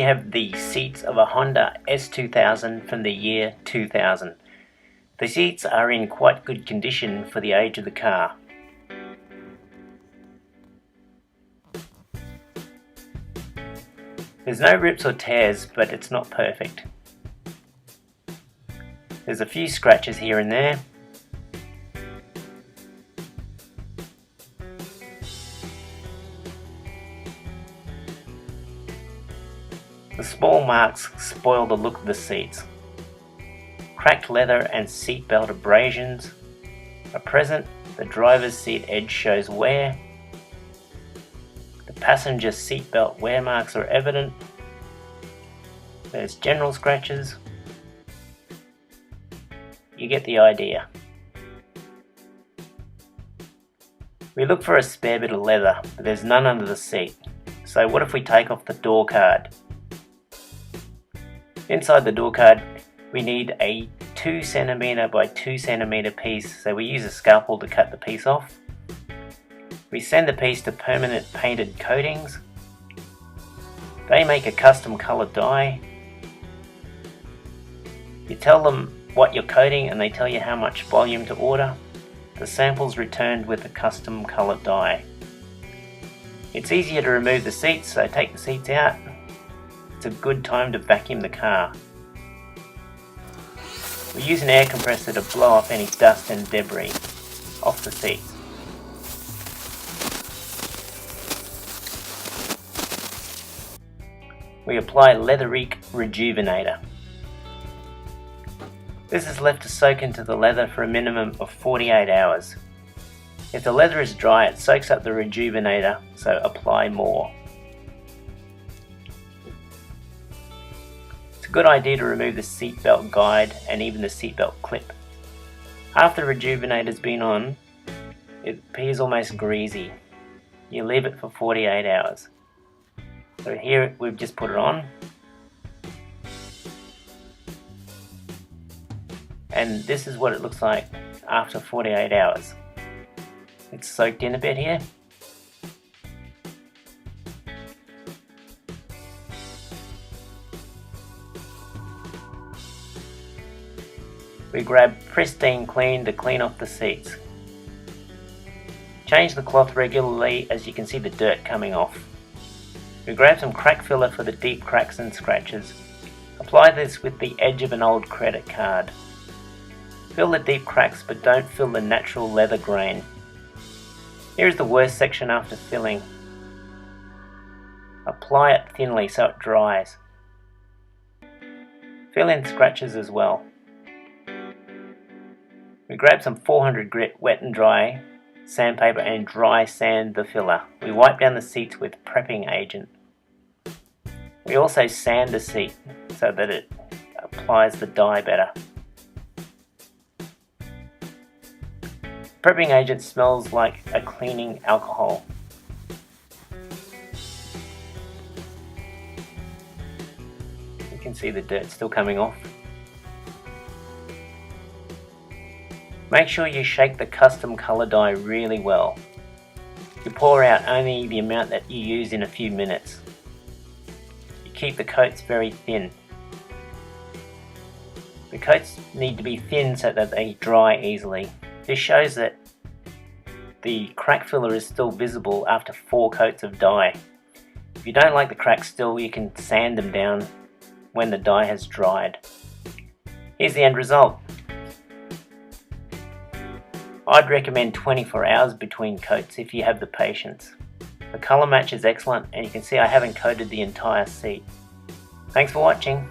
have the seats of a Honda S2000 from the year 2000. The seats are in quite good condition for the age of the car. There's no rips or tears, but it's not perfect. There's a few scratches here and there. The small marks spoil the look of the seats. Cracked leather and seatbelt abrasions are present. The driver's seat edge shows wear. The passenger seatbelt wear marks are evident. There's general scratches. You get the idea. We look for a spare bit of leather, but there's none under the seat. So what if we take off the door card? Inside the door card we need a 2 cm by 2 cm piece, so we use a scalpel to cut the piece off. We send the piece to permanent painted coatings. They make a custom coloured dye. You tell them what you're coating and they tell you how much volume to order. The sample's returned with a custom coloured dye. It's easier to remove the seats, so take the seats out. It's a good time to vacuum the car. We use an air compressor to blow off any dust and debris off the seats. We apply Leatherique Rejuvenator. This is left to soak into the leather for a minimum of 48 hours. If the leather is dry, it soaks up the rejuvenator, so apply more. It's a good idea to remove the seatbelt guide and even the seatbelt clip. After the rejuvenator's been on, it appears almost greasy. You leave it for 48 hours. So here we've just put it on. And this is what it looks like after 48 hours. It's soaked in a bit here. We grab Pristine Clean to clean off the seats. Change the cloth regularly as you can see the dirt coming off. We grab some crack filler for the deep cracks and scratches. Apply this with the edge of an old credit card. Fill the deep cracks, but don't fill the natural leather grain. Here is the worst section after filling. Apply it thinly so it dries. Fill in scratches as well. We grab some 400 grit wet and dry sandpaper and dry sand the filler. We wipe down the seats with prepping agent. We also sand the seat so that it applies the dye better. Prepping agent smells like a cleaning alcohol. You can see the dirt still coming off. Make sure you shake the custom colour dye really well. You pour out only the amount that you use in a few minutes. You keep the coats very thin. The coats need to be thin so that they dry easily. This shows that the crack filler is still visible after 4 coats of dye. If you don't like the cracks still, you can sand them down when the dye has dried. Here's the end result. I'd recommend 24 hours between coats if you have the patience. The colour match is excellent and you can see I haven't coated the entire seat. Thanks for watching.